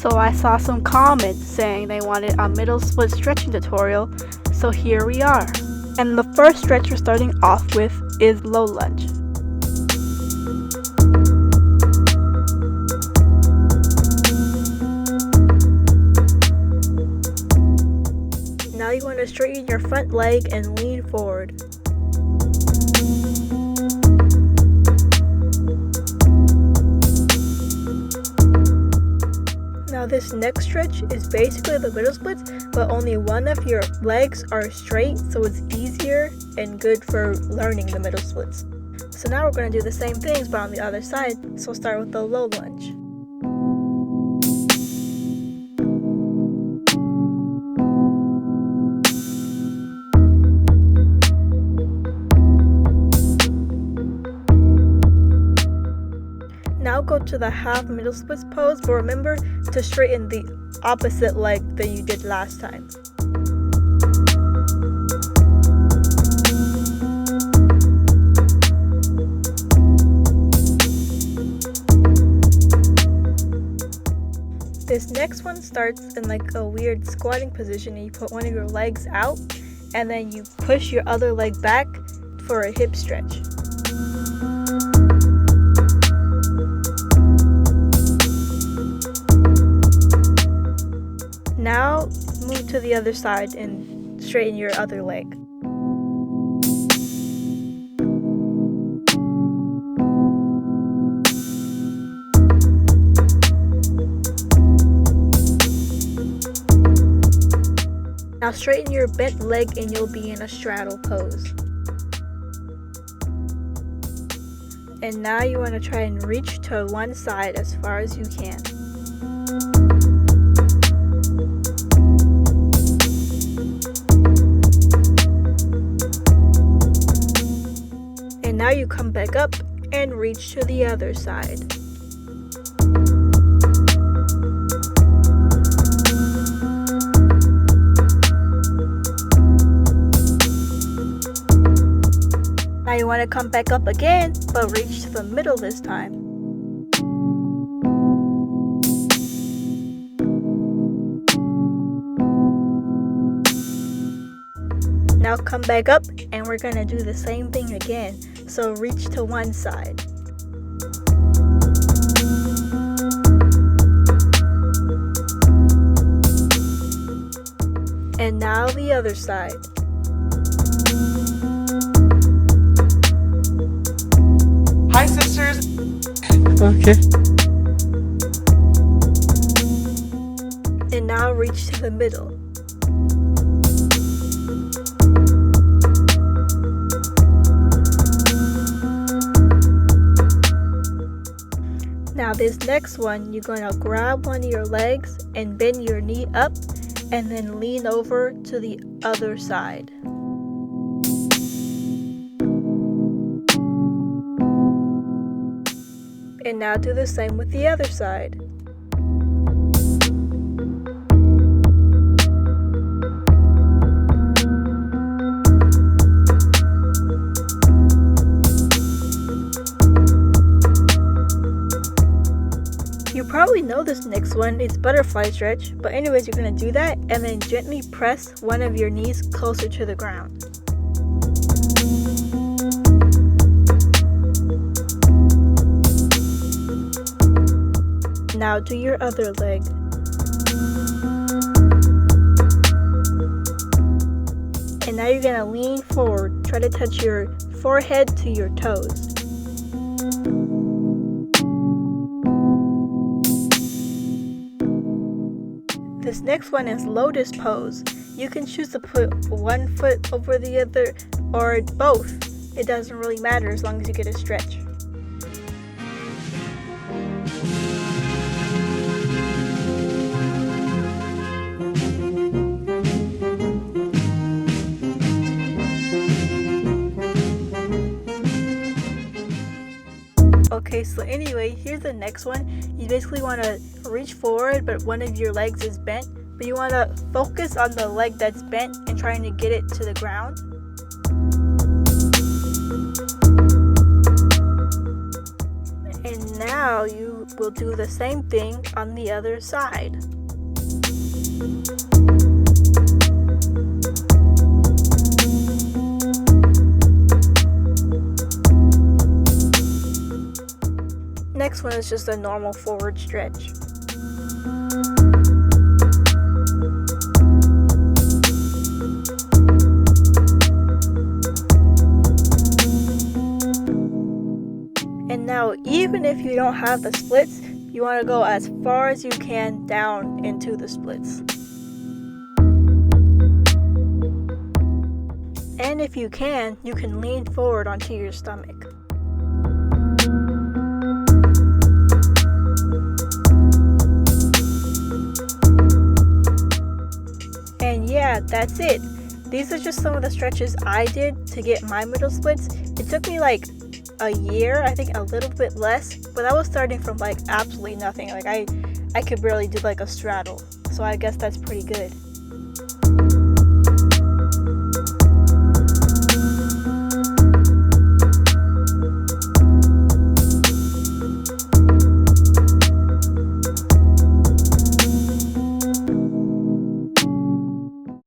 So I saw some comments saying they wanted a middle split stretching tutorial, so here we are. And the first stretch we're starting off with is low lunge. Now you want to straighten your front leg and lean forward. Now this next stretch is basically the middle splits, but only one of your legs are straight, so it's easier and good for learning the middle splits. So now we're going to do the same things but on the other side, so we'll start with the low lunge. Now go to the half middle splits pose, but remember to straighten the opposite leg that you did last time. This next one starts in like a weird squatting position, and you put one of your legs out and then you push your other leg back for a hip stretch. Now move to the other side and straighten your other leg. Now straighten your bent leg and you'll be in a straddle pose. And now you want to try and reach to one side as far as you can. And now you come back up and reach to the other side. Now you want to come back up again, but reach to the middle this time. Now come back up and we're going to do the same thing again. So reach to one side. And now the other side. Hi, sisters. Okay. And now reach to the middle. Now this next one, you're going to grab one of your legs and bend your knee up and then lean over to the other side. And now do the same with the other side. You probably know this next one, it's butterfly stretch, but anyways, you're going to do that and then gently press one of your knees closer to the ground. Now do your other leg. And now you're going to lean forward, try to touch your forehead to your toes. This next one is Lotus Pose. You can choose to put one foot over the other or both. It doesn't really matter as long as you get a stretch. Okay, so anyway, here's the next one. You basically want to reach forward, but one of your legs is bent. But you want to focus on the leg that's bent and trying to get it to the ground. And now you will do the same thing on the other side. Next one is just a normal forward stretch. And now, even if you don't have the splits, you want to go as far as you can down into the splits. And if you can lean forward onto your stomach. And yeah, that's it. These are just some of the stretches I did to get my middle splits. It took me like a year, I think a little bit less, but I was starting from like absolutely nothing. Like I could barely do like a straddle, so I guess that's pretty good.